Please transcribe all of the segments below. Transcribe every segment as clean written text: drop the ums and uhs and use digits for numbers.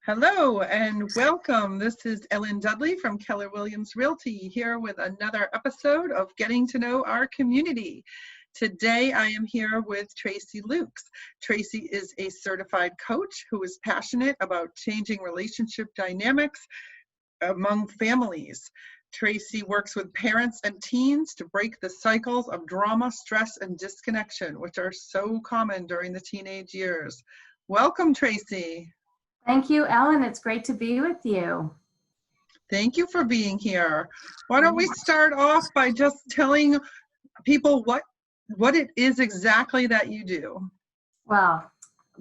Hello and welcome. This is Ellen Dudley from Keller Williams Realty here with another episode of Getting to Know Our Community. Today I am here with Tracey Lukes. Tracey is a certified coach who is passionate about changing relationship dynamics among families. Tracey works with parents and teens to break the cycles of drama, stress, and disconnection, which are so common during the teenage years. Welcome, Tracey. Thank you, Ellen. It's great to be with you. Thank you for being here. Why don't we start off by just telling people what it is exactly that you do? Well,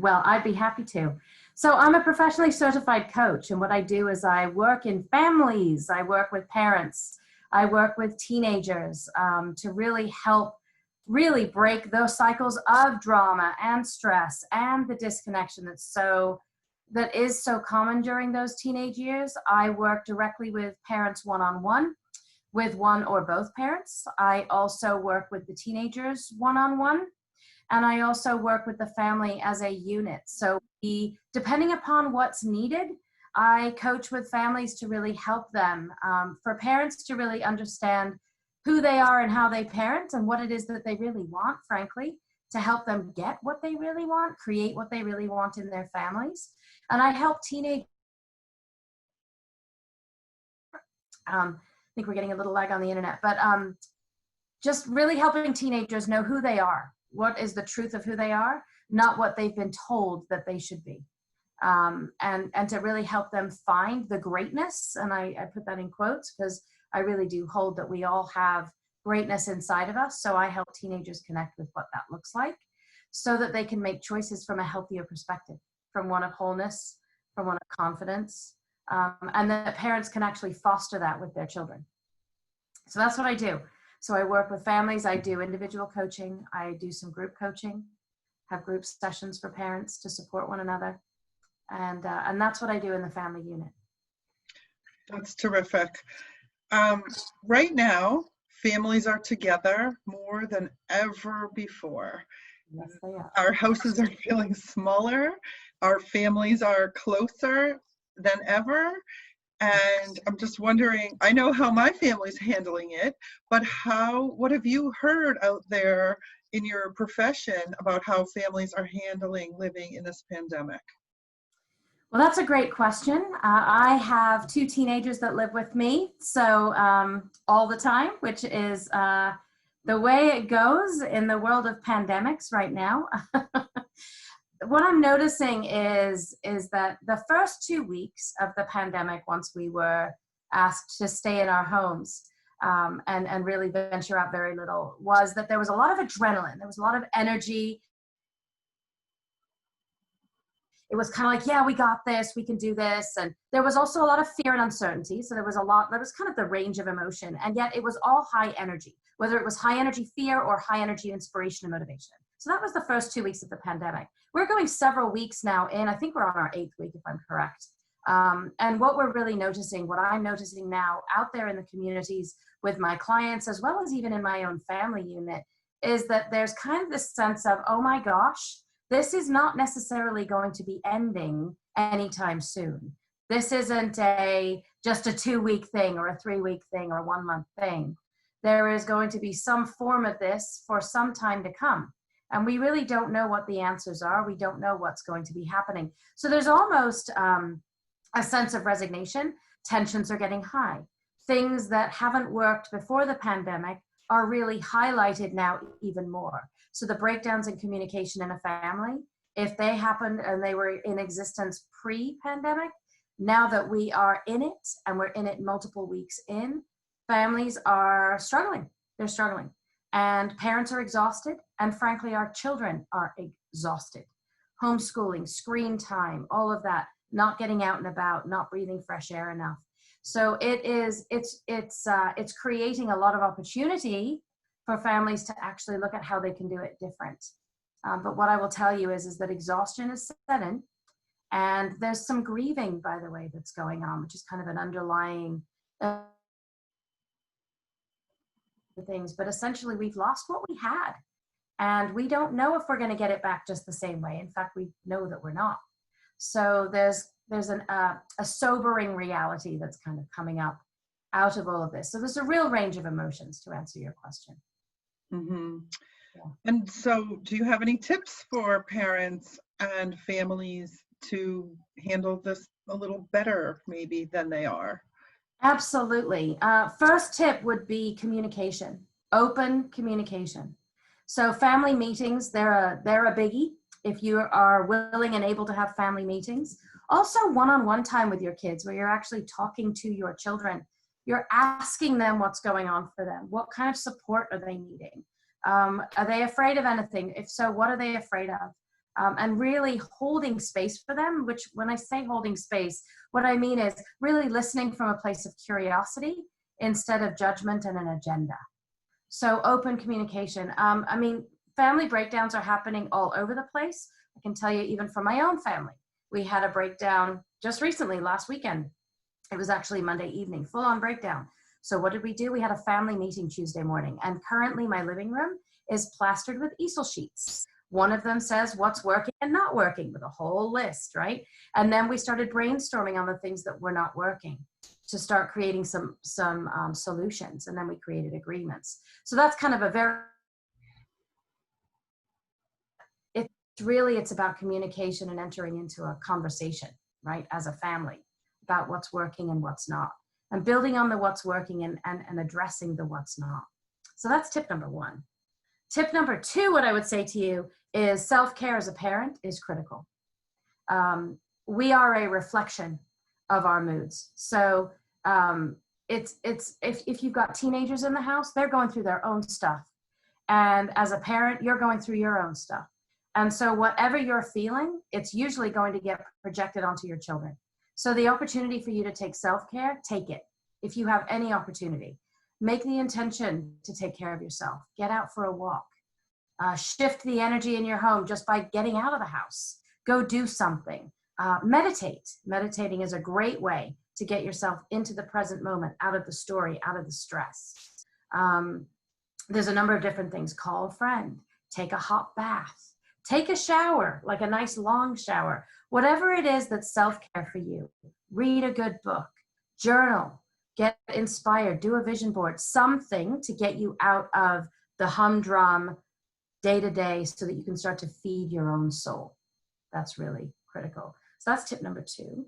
I'd be happy to. So I'm a professionally certified coach, and what I do is I work in families, I work with parents, I work with teenagers to really help break those cycles of drama and stress and the disconnection that is so common during those teenage years. I work directly with parents one-on-one, with one or both parents. I also work with the teenagers one-on-one, and I also work with the family as a unit. So depending upon what's needed, I coach with families to really help them, for parents to really understand who they are and how they parent and what it is that they really want, frankly, to help them get what they really want, create what they really want in their families. And I help teenagers. I think we're getting a little lag on the internet, but just really helping teenagers know who they are, what is the truth of who they are, not what they've been told that they should be. And to really help them find the greatness, and I put that in quotes because I really do hold that we all have greatness inside of us. So I help teenagers connect with what that looks like so that they can make choices from a healthier perspective, from one of wholeness, from one of confidence, and that parents can actually foster that with their children. So that's what I do. So I work with families, I do individual coaching, I do some group coaching, have group sessions for parents to support one another. And that's what I do in the family unit. That's terrific. Right now, families are together more than ever before. Yes, they are. Our houses are feeling smaller. Our families are closer than ever. And I'm just wondering, I know how my family's handling it, but what have you heard out there in your profession about how families are handling living in this pandemic? Well, that's a great question. I have two teenagers that live with me, so all the time, which is the way it goes in the world of pandemics right now. What I'm noticing is that the first 2 weeks of the pandemic, once we were asked to stay in our homes and really venture out very little, was that there was a lot of adrenaline, there was a lot of energy. It was kind of like, yeah, we got this, we can do this. And there was also a lot of fear and uncertainty. So there was kind of the range of emotion. And yet it was all high energy, whether it was high energy fear or high energy inspiration and motivation. So that was the first 2 weeks of the pandemic. We're going several weeks now in, I think we're on our 8th week, if I'm correct. And what we're really noticing, what I'm noticing now out there in the communities with my clients, as well as even in my own family unit, is that there's kind of this sense of, oh my gosh, this is not necessarily going to be ending anytime soon. This isn't just a 2-week thing or a 3-week thing or a 1-month thing. There is going to be some form of this for some time to come. And we really don't know what the answers are. We don't know what's going to be happening. So there's almost a sense of resignation. Tensions are getting high. Things that haven't worked before the pandemic are really highlighted now even more. So the breakdowns in communication in a family, if they happened and they were in existence pre-pandemic, now that we are in it and we're in it multiple weeks in, families are struggling. They're struggling. And parents are exhausted. And frankly, our children are exhausted. Homeschooling, screen time, all of that, not getting out and about, not breathing fresh air enough. So it's creating a lot of opportunity for families to actually look at how they can do it different. But what I will tell you is that exhaustion is set in, and there's some grieving, by the way, that's going on, which is kind of an underlying things. But essentially, we've lost what we had, and we don't know if we're going to get it back just the same way. In fact, we know that we're not. So there's a sobering reality that's kind of coming up out of all of this. So there's a real range of emotions, to answer your question. Mm-hmm. Yeah. And so do you have any tips for parents and families to handle this a little better maybe than they are? Absolutely. First tip would be communication, open communication. So family meetings, they're a biggie if you are willing and able to have family meetings. Also one-on-one time with your kids where you're actually talking to your children. You're asking them what's going on for them. What kind of support are they needing? Are they afraid of anything? If so, what are they afraid of? And really holding space for them, which when I say holding space, what I mean is really listening from a place of curiosity instead of judgment and an agenda. So open communication. I mean, family breakdowns are happening all over the place. I can tell you even from my own family. We had a breakdown just recently, last weekend. It was actually Monday evening, full on breakdown. So what did we do? We had a family meeting Tuesday morning, and currently my living room is plastered with easel sheets. One of them says what's working and not working with a whole list, right? And then we started brainstorming on the things that were not working to start creating some solutions. And then we created agreements. So that's kind of a very, it's about communication and entering into a conversation, right? As a family about what's working and what's not, and building on the what's working and addressing the what's not. So that's tip number one. Tip number two, what I would say to you is self-care as a parent is critical. We are a reflection of our moods. So if you've got teenagers in the house, they're going through their own stuff. And as a parent, you're going through your own stuff. And so whatever you're feeling, it's usually going to get projected onto your children. So the opportunity for you to take self-care, take it. If you have any opportunity, make the intention to take care of yourself. Get out for a walk. Shift the energy in your home just by getting out of the house. Go do something. Meditate. Meditating is a great way to get yourself into the present moment, out of the story, out of the stress. There's a number of different things. Call a friend. Take a hot bath. Take a shower, like a nice long shower. Whatever it is that's self-care for you. Read a good book. Journal. Get inspired. Do a vision board. Something to get you out of the humdrum day-to-day so that you can start to feed your own soul. That's really critical. So that's tip number two.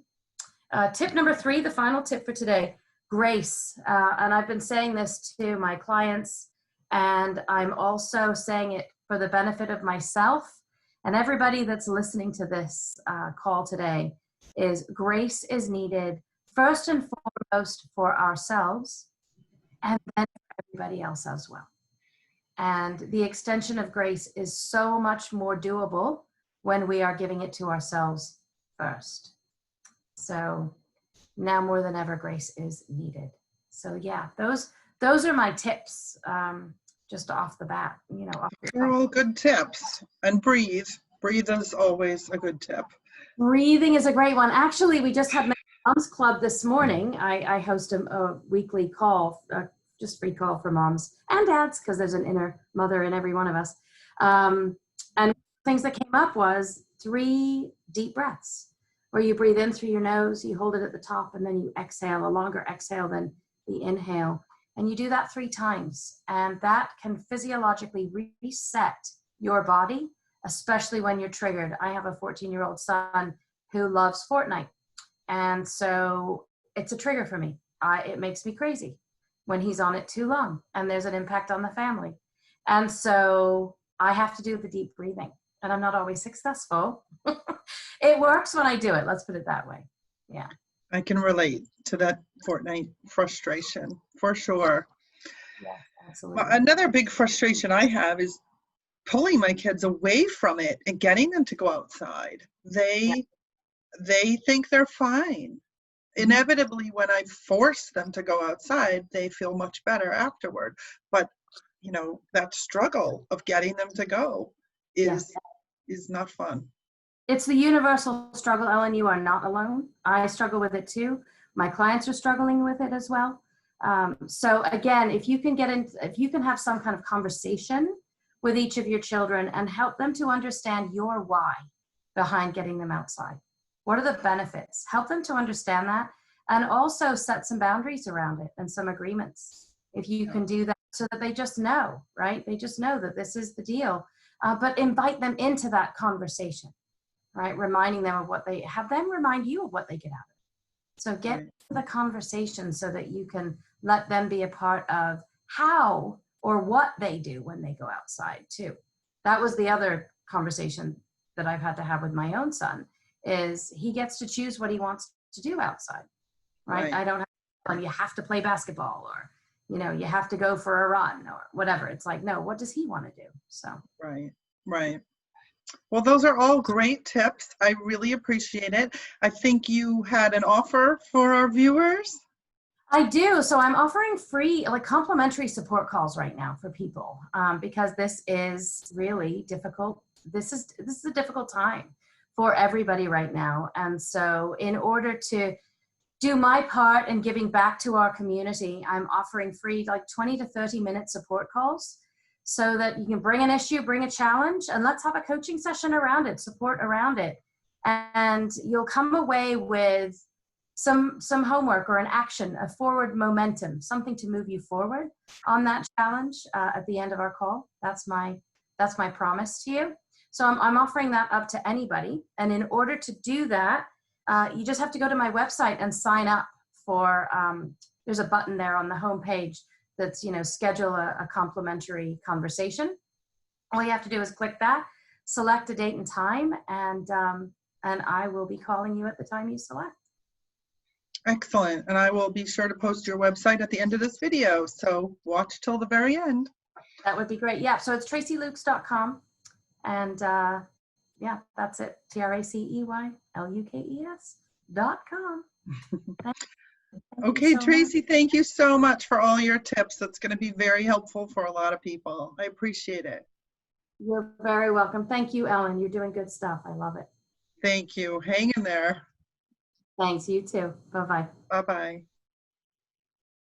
Tip number three, the final tip for today, grace. And I've been saying this to my clients, and I'm also saying it for the benefit of myself and everybody that's listening to this call today, is grace is needed first and foremost for ourselves and then for everybody else as well. And the extension of grace is so much more doable when we are giving it to ourselves first. So now more than ever, grace is needed. So yeah, those are my tips, just off the bat, They're all good tips. And breathe. Breathe is always a good tip. Breathing is a great one. Actually, we just had Moms Club this morning. I host a weekly call, just free call for moms and dads, because there's an inner mother in every one of us. And things that came up was 3 deep breaths, where you breathe in through your nose, you hold it at the top, and then you exhale, a longer exhale than the inhale. And you do that 3 times. And that can physiologically reset your body, especially when you're triggered. I have a 14-year-old son who loves Fortnite. And so it's a trigger for me. It makes me crazy when he's on it too long, and there's an impact on the family. And so I have to do the deep breathing, and I'm not always successful. It works when I do it. Let's put it that way. Yeah. I can relate to that Fortnite frustration for sure. Yeah, absolutely. Well, another big frustration I have is pulling my kids away from it and getting them to go outside. They think they're fine. Inevitably, when I force them to go outside, they feel much better afterward. But that struggle of getting them to go is not fun. It's the universal struggle, Ellen. You are not alone. I struggle with it too. My clients are struggling with it as well. So again, if you can have some kind of conversation with each of your children and help them to understand your why behind getting them outside. What are the benefits? Help them to understand that, and also set some boundaries around it and some agreements. If you can do that so that they just know, right? They just know that this is the deal, but invite them into that conversation, right? Reminding them of what they, have them remind you of what they get out of it. So get the conversation so that you can let them be a part of how or what they do when they go outside too. That was the other conversation that I've had to have with my own son, is he gets to choose what he wants to do outside, right? I don't have to tell him, you have to play basketball, or, you know, you have to go for a run or whatever. It's like, no, what does he want to do? So. Right. Well, those are all great tips. I really appreciate it. I think you had an offer for our viewers. I do. So I'm offering free, like complimentary support calls right now for people, because this is really difficult. This is a difficult time for everybody right now. And so in order to do my part in giving back to our community, I'm offering free like 20 to 30 minute support calls so that you can bring an issue, bring a challenge, and let's have a coaching session around it, support around it. And you'll come away with some homework or an action, a forward momentum, something to move you forward on that challenge at the end of our call. That's my promise to you. So I'm offering that up to anybody. And in order to do that, you just have to go to my website and sign up for, there's a button there on the home page that's, you know, schedule a complimentary conversation. All you have to do is click that, select a date and time, and I will be calling you at the time you select. Excellent. And I will be sure to post your website at the end of this video. So watch till the very end. That would be great. Yeah. So it's traceylukes.com. And yeah, that's it. TRACEYLUKES.com. Okay, Tracey, thank you so much for all your tips. That's going to be very helpful for a lot of people. I appreciate it. You're very welcome. Thank you, Ellen. You're doing good stuff. I love it. Thank you. Hang in there. Thanks. You too. Bye-bye. Bye-bye.